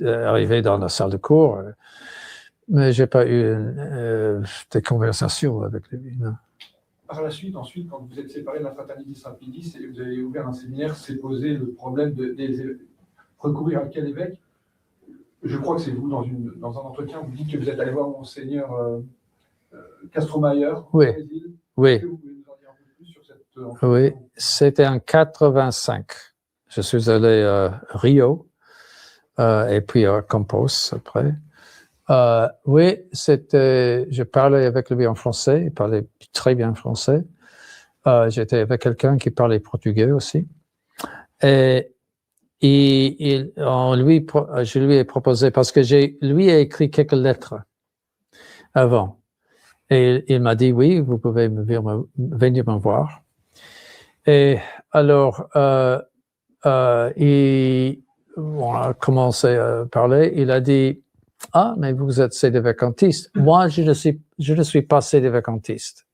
arrivé dans la salle de cours, mais j'ai pas eu des conversations avec lui. Non. Par la suite, ensuite, quand vous êtes séparé de la fraternité Saint-Pédis et vous avez ouvert un séminaire, s'est posé le problème de recourir à quel évêque? Je crois que c'est vous, dans un entretien, vous dites que vous êtes allé voir Monseigneur Castromayer au Brésil. Oui. Est-ce que vous pouvez nous en dire un peu plus sur cette entretien? Oui, c'était en 85. Je suis allé à Rio et puis à Campos après. Oui, je parlais avec lui en français, il parlait très bien français. J'étais avec quelqu'un qui parlait portugais aussi. Et je lui ai proposé, parce que lui a écrit quelques lettres avant. Et il m'a dit, oui, vous pouvez venir me voir. Et alors, on a commencé à parler. Il a dit, ah, mais vous êtes sédévacantiste. Moi, je ne suis pas sédévacantiste.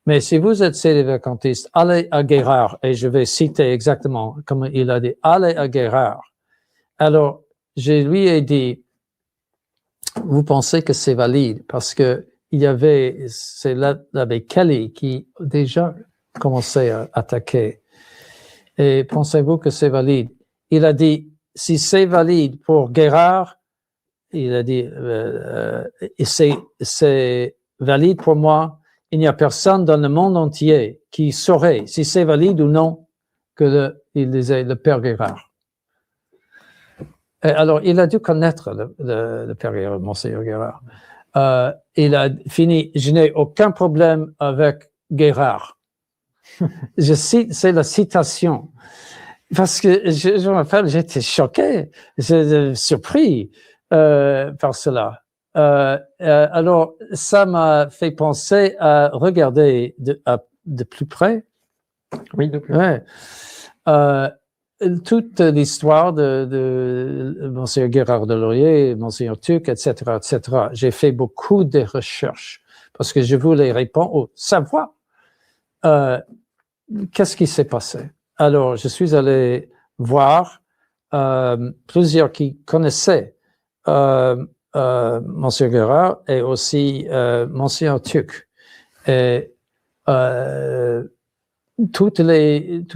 Mais si vous êtes sédévacantiste, allez à Guérard. Et je vais citer exactement comme il a dit, allez à Guérard. Alors, je lui ai dit, vous pensez que c'est valide parce que c'est l'abbé Kelly qui déjà commençait à attaquer. Et pensez-vous que c'est valide? Il a dit, si c'est valide pour Guérard, il a dit, c'est valide pour moi. Il n'y a personne dans le monde entier qui saurait si c'est valide ou non que il disait le père Guérard. Et alors, il a dû connaître le père Guérard, Monseigneur Guérard. Il a fini, je n'ai aucun problème avec Guérard. Je cite, c'est la citation. Parce que je me rappelle, j'étais choqué, j'étais surpris par cela. Alors, ça m'a fait penser à regarder de plus près. Oui, de plus près. Ouais. Toute l'histoire de Monseigneur Guérard de Laurier, Monseigneur Tuc, etc., etc. J'ai fait beaucoup de recherches parce que je voulais répondre, savoir qu'est-ce qui s'est passé. Alors, je suis allé voir plusieurs qui connaissaient Monseigneur Guérard et aussi Monseigneur Tuc. Et tous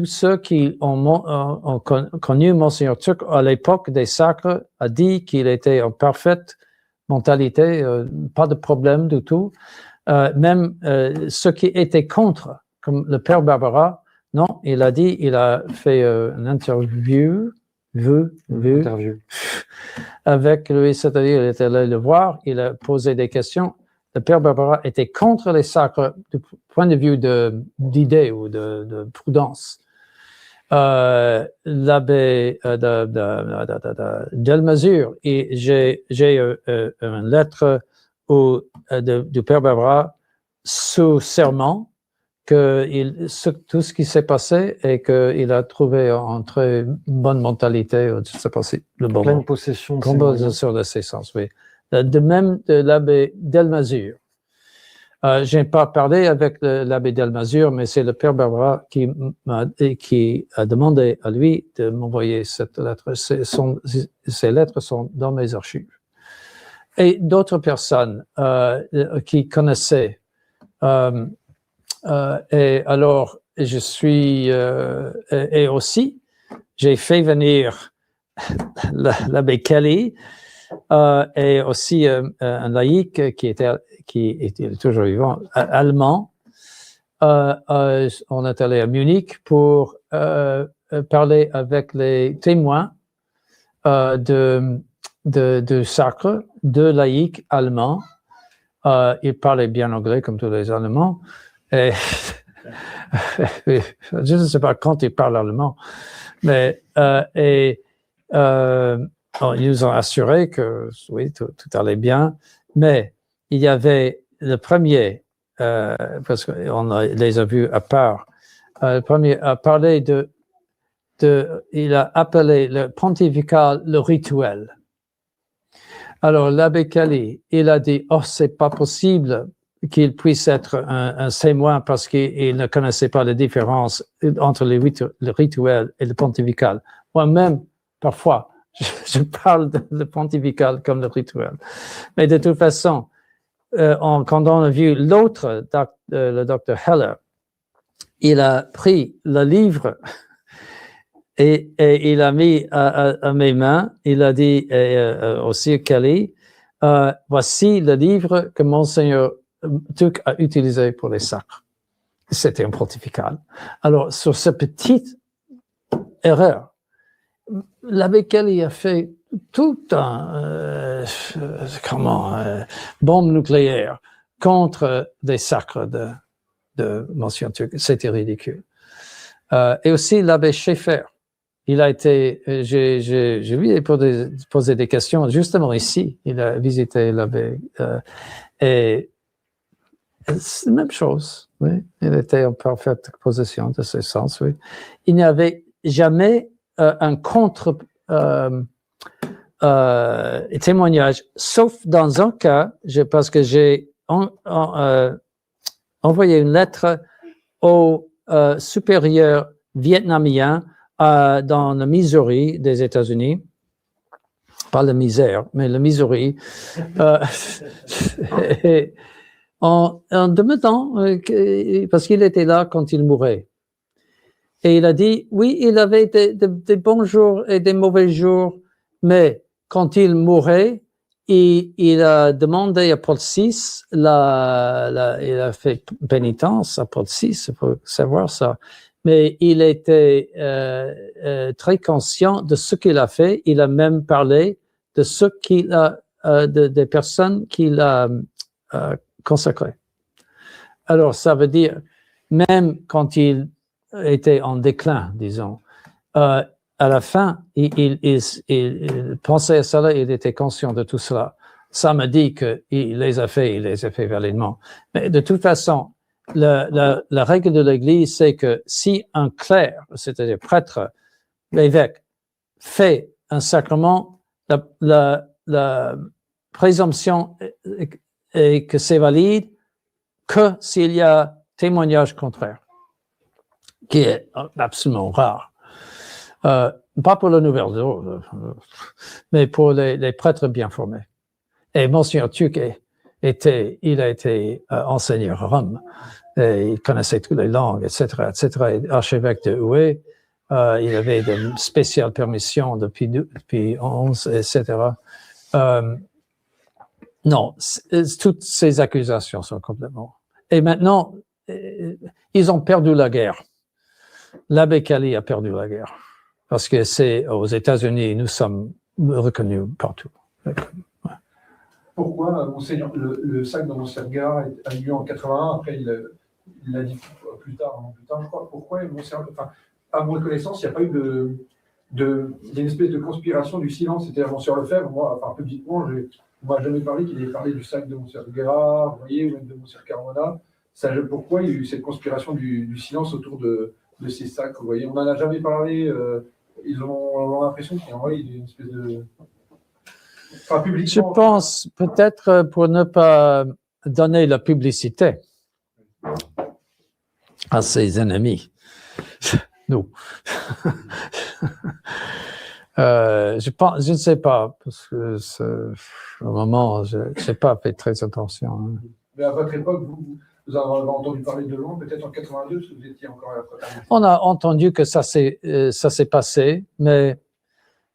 ceux qui ont connu Monseigneur Tuc à l'époque des sacres a dit qu'il était en parfaite mentalité, pas de problème du tout. Même ceux qui étaient contre, comme le père Barbara, non, il a fait une interview avec lui, c'est-à-dire il était allé le voir, il a posé des questions. Le père Barbara était contre les sacres du point de vue d'idée ou de prudence. L'abbé Delmazure, et j'ai une lettre du père Barbara sous serment que tout ce qui s'est passé et qu'il a trouvé en très bonne mentalité, je ne sais pas si le bon pleine mot. possession de ses sens, oui. De même de l'abbé Delmazure. Je n'ai pas parlé avec l'abbé Delmazure, mais c'est le père Barbara qui a demandé à lui de m'envoyer cette lettre. Ces lettres sont dans mes archives. Et d'autres personnes qui connaissaient. Et alors, je suis... et aussi, j'ai fait venir l'abbé Kelly et aussi un laïc qui était toujours vivant, allemand. On est allé à Munich pour parler avec les témoins de sacre, de laïcs allemands. Ils parlaient bien anglais comme tous les Allemands. Et je ne sais pas quand ils parlent allemand, mais ils nous ont assuré que oui, tout allait bien, mais il y avait le premier, parce qu'on les a vus à part, le premier a parlé il a appelé le pontifical le rituel. Alors l'abbé Kelly, il a dit, oh, c'est pas possible qu'il puisse être un témoin parce qu'il ne connaissait pas la différence entre le rituel et le pontifical. Moi-même, parfois, je parle de le pontifical comme le rituel. Mais de toute façon, quand on a vu l'autre, le docteur Heller, il a pris le livre et il a mis à mes mains, il a dit aussi Kelly, voici le livre que Monseigneur Tuck a utilisé pour les sacres. C'était un pontifical. Alors, sur cette petite erreur, l'abbé Kelly a fait tout un bombe nucléaire contre des sacres de Monseigneur Tuck. C'était ridicule. Et aussi l'abbé Schaeffer. Il a été, je lui ai posé des questions justement ici. Il a visité l'abbé et c'est la même chose. Oui, il était en parfaite possession de ses sens. Oui, il n'y avait jamais un contre témoignage, sauf dans un cas, parce que j'ai envoyé une lettre au supérieur vietnamien dans le Missouri des États-Unis, pas le misère, mais le Missouri, en demandant, parce qu'il était là quand il mourait. Et il a dit, oui, il avait des bons jours et des mauvais jours, mais quand il mourait, il a demandé à Paul VI, il a fait pénitence à Paul VI, il faut savoir ça. Mais il était très conscient de ce qu'il a fait. Il a même parlé de ce qu'il a, des personnes qu'il a consacrées. Alors, ça veut dire, même quand il était en déclin, disons, à la fin, il pensait à cela, il était conscient de tout cela. Ça me dit qu'il les a fait validement. Mais de toute façon, la règle de l'Église, c'est que si un clerc, c'est-à-dire prêtre, l'évêque, fait un sacrement, la présomption est que c'est valide que s'il y a témoignage contraire, qui est absolument rare. Pas pour le nouvel ordre, mais pour les prêtres bien formés. Et Monseigneur Tuck il a été enseignant à Rome. Et il connaissait toutes les langues, etc., etc. Et archevêque de Hue, il avait de spéciales permissions depuis 11, etc. Non, toutes ces accusations sont complètement. Et maintenant, ils ont perdu la guerre. L'abbé Kelly a perdu la guerre. Parce que c'est aux États-Unis, nous sommes reconnus partout. Pourquoi, Monseigneur, le sac de Monseigneur a eu lieu en 81, après il l'a dit plus tard, je crois. Pourquoi, Monseigneur, enfin, à mon connaissance, il n'y a pas eu d'une espèce de conspiration du silence, c'était Monseigneur Lefebvre, moi, enfin, publiquement, on m'a jamais parlé qu'il ait parlé du sac de Monseigneur Guerra, vous voyez, ou même de Monseigneur Carmona. Pourquoi il y a eu cette conspiration du silence autour de ces sacs, vous voyez, on n'en a jamais parlé, ils ont l'impression qu'il y a une espèce de... Enfin, je pense peut-être pour ne pas donner la publicité à ses ennemis. Nous. Je ne sais pas, parce que au moment, je n'ai pas fait très attention. Hein. Mais à votre époque, vous avez entendu parler de Londres, peut-être en 82, parce que vous étiez encore à la fraternité. On a entendu que ça s'est passé, mais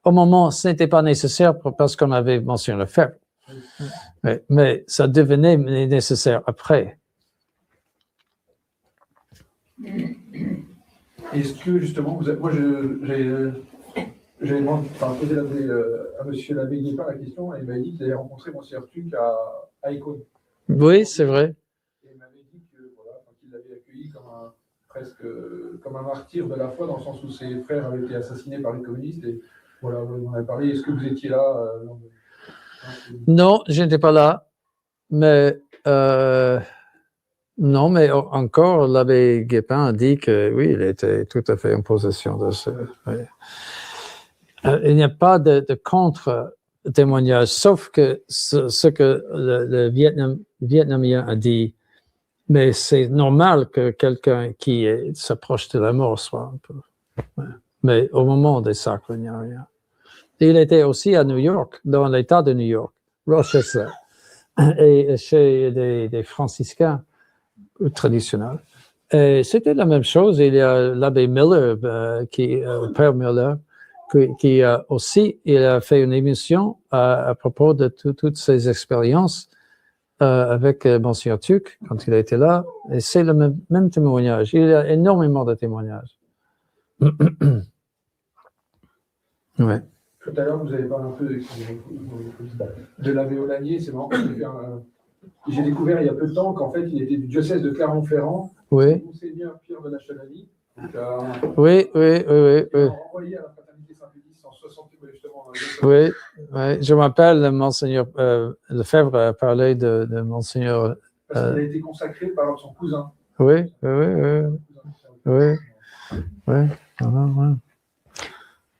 au moment, ce n'était pas nécessaire parce qu'on avait mentionné le fait. Mais ça devenait nécessaire après. Est-ce que justement, moi j'ai posé à monsieur l'abbé Guépin la question, et il m'a dit qu'il avait rencontré Monseigneur Tuck à Écône. Oui, c'est vrai. Et il m'avait dit que voilà, qu'il l'avait accueilli presque comme un martyr de la foi, dans le sens où ses frères avaient été assassinés par les communistes. Et voilà, on en avait parlé. Est-ce que vous étiez là Non, je n'étais pas là, mais non, mais encore, l'abbé Guépin a dit que oui, il était tout à fait en possession de ce. Oui. Il n'y a pas de contre-témoignage, sauf que ce que le Vietnamien a dit, mais c'est normal que quelqu'un qui s'approche de la mort soit un peu. Ouais. Mais au moment des sacres, il n'y a rien. Il était aussi à New York, dans l'État de New York, Rochester, et chez des franciscains traditionnels. Et c'était la même chose. Il y a l'abbé Miller, le père Miller, qui aussi il a fait une émission à propos de toutes ses expériences avec Monsieur Tuc quand il était là. Et c'est le même témoignage. Il y a énormément de témoignages. Ouais. Tout à l'heure, vous avez parlé un peu de l'abbé Olanier. C'est marrant, j'ai découvert il y a peu de temps qu'en fait, il était du diocèse de Clermont-Ferrand. Oui. Monseigneur Pierre de la Chevalier. Oui. Envoyé à la fraternité Saint-Pédis en 60, justement. Oui. Je m'appelle Monseigneur Lefebvre a parlé de Monseigneur. Parce qu'il a été consacré par son cousin. Oui.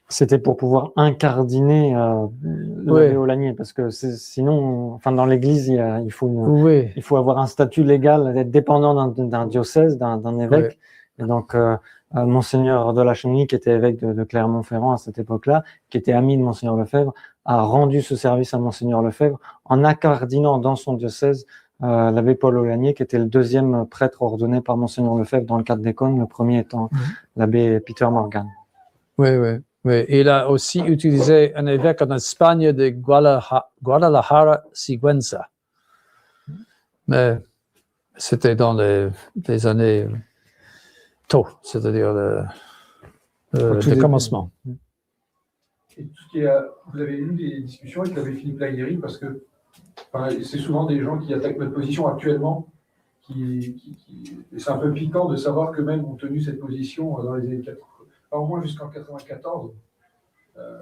C'était pour pouvoir incardiner l'abbé Olanier, parce que sinon, enfin, dans l'Église, il faut avoir un statut légal, être dépendant d'un diocèse, d'un évêque. Oui. Et donc, Monseigneur de la Chevalier, qui était évêque de Clermont-Ferrand à cette époque-là, qui était ami de Monseigneur Lefebvre, a rendu ce service à Monseigneur Lefebvre en incardinant dans son diocèse l'abbé Paul Olanier, qui était le deuxième prêtre ordonné par Monseigneur Lefebvre dans le cadre des cônes, le premier étant l'abbé Peter Morgan. Oui. Il a aussi utilisé un évêque en Espagne de Guadalajara, Sigüenza. Mais c'était dans les années tôt, c'est-à-dire le commencement. Et tout ce qui est, vous avez eu des discussions avec l'abbé Philippe Laguéry, parce que c'est souvent des gens qui attaquent notre position actuellement, et c'est un peu piquant de savoir que même ont tenu cette position dans les années 80. Au moins jusqu'en 94,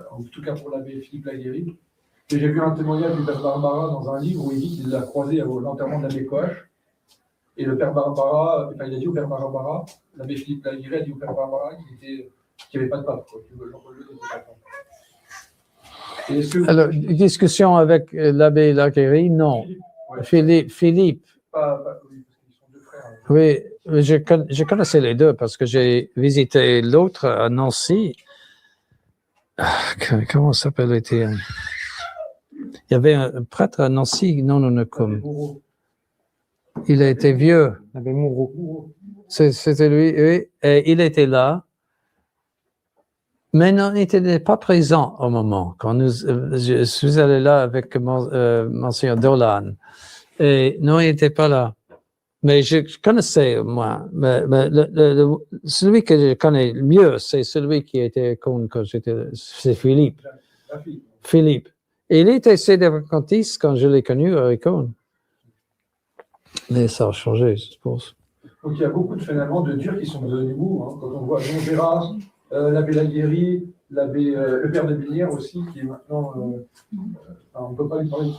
en tout cas pour l'abbé Philippe Laguéry. Et j'ai vu un témoignage du père Barbara dans un livre où il dit qu'il l'a croisé à l'enterrement de l'abbé Coache. Et le père Barbara, il a dit au père Barbara, l'abbé Philippe Laguéry a dit au père Barbara qu'il n'y avait pas de pape, que Jean-Paul II n'était pas pape. Alors, une discussion avec l'abbé Laguéry, non. Philippe. Oui, parce qu'ils sont deux frères. Oui, je connaissais les deux parce que j'ai visité l'autre à Nancy. Comment ça s'appelle-t-il? Il y avait un prêtre à Nancy, non, il a été vieux. L'abbé Moureau. C'était lui, oui. Et il était là. Mais non, il n'était pas présent au moment. Quand je suis allé là avec Monseigneur Dolan. Et non, il n'était pas là. Mais je connaissais, moi. Mais celui que je connais le mieux, c'est celui qui était con quand c'est Philippe. Philippe. Et il était sédévacantiste quand je l'ai connu à Icône. Mais ça a changé, je suppose. Donc il y a beaucoup finalement de durs qui sont devenus mous. Quand on voit Jean Gérard, l'abbé Laguéry, le père de Binière aussi, qui est maintenant. On ne peut pas lui parler de.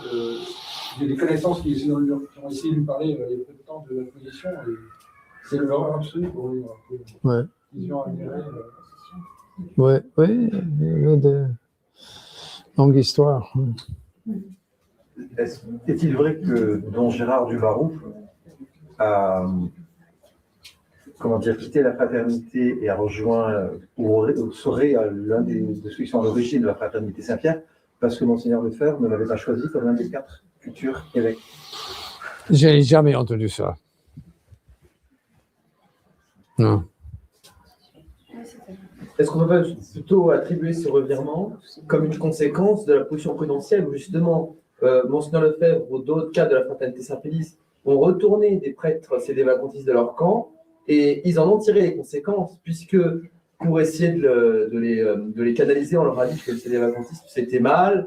J'ai des connaissances qui ont essayé de lui parler il y a peu de temps de la position. Et c'est l'horreur absolue pour lui. Ouais. Ils ont admiré. Oui, il y a de longues histoires. Est-il vrai que Don Gérard du Baroux a quitté la fraternité et a rejoint, ou serait l'un de ceux qui sont à l'origine de la fraternité Saint-Pierre, parce que Monseigneur Lefebvre ne l'avait pas choisi comme l'un des 4 futurs évêques? J'ai jamais entendu ça. Non. Est-ce qu'on peut plutôt attribuer ce revirement comme une conséquence de la position prudentielle où justement Monseigneur Lefebvre ou d'autres cadres de la fraternité Saint-Pédis ont retourné des prêtres sédévacantistes de leur camp et ils en ont tiré les conséquences puisque pour essayer de les canaliser, on leur a dit que le sédévacantisme c'était mal.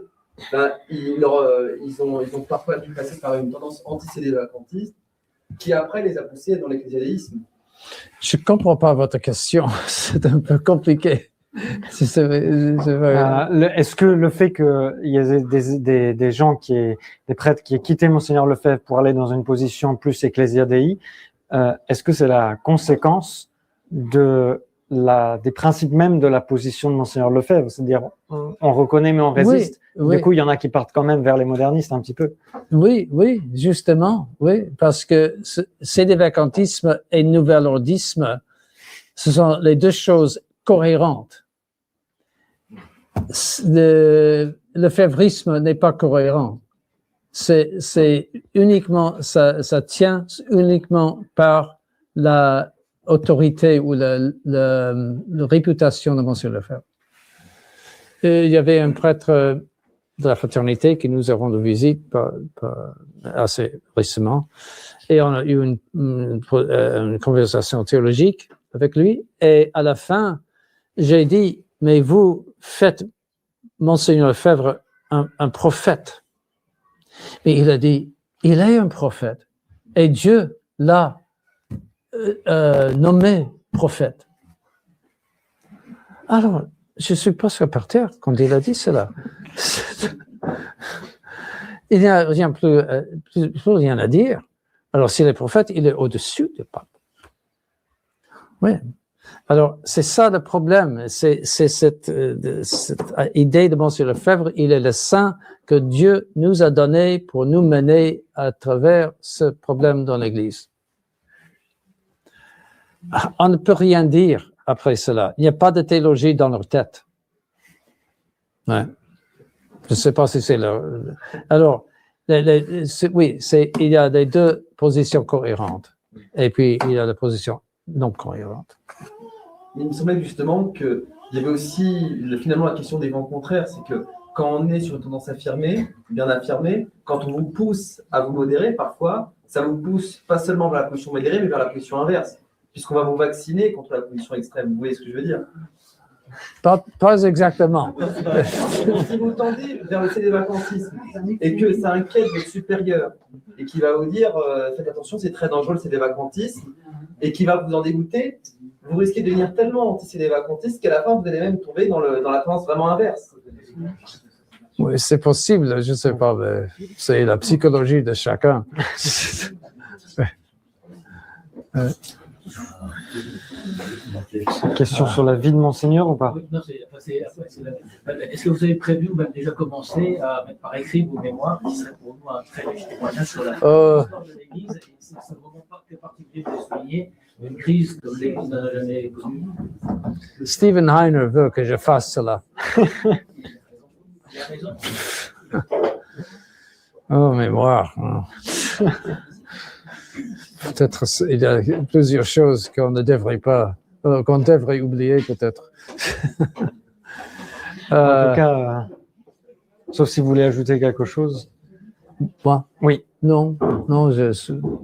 Ils ont parfois dû passer par une tendance anti-sédévacantiste qui après les a poussés dans l'ecclésiastisme. Je ne comprends pas votre question, c'est un peu compliqué. Est-ce que le fait qu'il y ait des gens des prêtres qui aient quitté Monseigneur Lefebvre pour aller dans une position plus ecclésiadei, est-ce que c'est la conséquence des principes même de la position de Monseigneur Lefebvre? C'est-à-dire, on reconnaît mais on résiste. Oui. Du coup, il y en a qui partent quand même vers les modernistes un petit peu. Oui, justement, oui, parce que sédévacantisme et nouvel-ordisme, ce sont les deux choses cohérentes. le févrisme n'est pas cohérent. C'est uniquement, ça tient uniquement par la autorité ou la réputation de Monsieur Lefebvre. Et il y avait un prêtre de la fraternité qui nous a rendu visite assez récemment, et on a eu une conversation théologique avec lui, et à la fin, j'ai dit, mais vous faites Monseigneur Lefebvre un prophète. Mais il a dit, il est un prophète, et Dieu l'a nommé prophète. Alors, je suis presque par terre quand il a dit cela. Il n'y a rien plus rien à dire. Alors, s'il est prophète, il est au-dessus du pape. Oui. Alors, c'est ça le problème. C'est cette idée de Monsieur Lefebvre. Il est le saint que Dieu nous a donné pour nous mener à travers ce problème dans l'Église. On ne peut rien dire après cela. Il n'y a pas de théologie dans leur tête. Ouais. Je ne sais pas si c'est leur... Alors, oui, il y a les deux positions cohérentes. Et puis, il y a la position non cohérente. Il me semblait justement qu'il y avait aussi finalement la question des vents contraires. C'est que quand on est sur une tendance affirmée, bien affirmée, quand on vous pousse à vous modérer, parfois, ça vous pousse pas seulement vers la position modérée, mais vers la position inverse. Puisqu'on va vous vacciner contre la position extrême. Vous voyez ce que je veux dire? Pas exactement. Si vous tendez vers le cédévacantisme et que ça inquiète votre supérieur et qui va vous dire faites attention, c'est très dangereux le cédévacantisme et qui va vous en dégoûter, vous risquez de devenir tellement anti-cédévacantiste qu'à la fin vous allez même tomber dans la tendance vraiment inverse. Oui, c'est possible, je ne sais pas, mais c'est la psychologie de chacun. Question sur la vie de Monseigneur ou pas? Est-ce que vous avez prévu ou même déjà commencé à mettre par écrit vos mémoires, qui serait pour nous un très léger témoignage sur la histoire de l'Église, et c'est un moment particulier de souligner une crise comme l'Église n'a jamais connue? Steven Heiner veut que je fasse cela. Il a raison. Oh, mémoire. Peut-être il y a plusieurs choses qu'on ne devrait pas, qu'on devrait oublier peut-être. En tout cas, sauf si vous voulez ajouter quelque chose. Moi? Oui. Non, je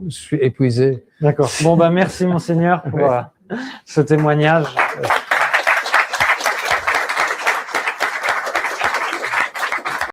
suis épuisé. D'accord. Bon, merci Monseigneur pour ce témoignage.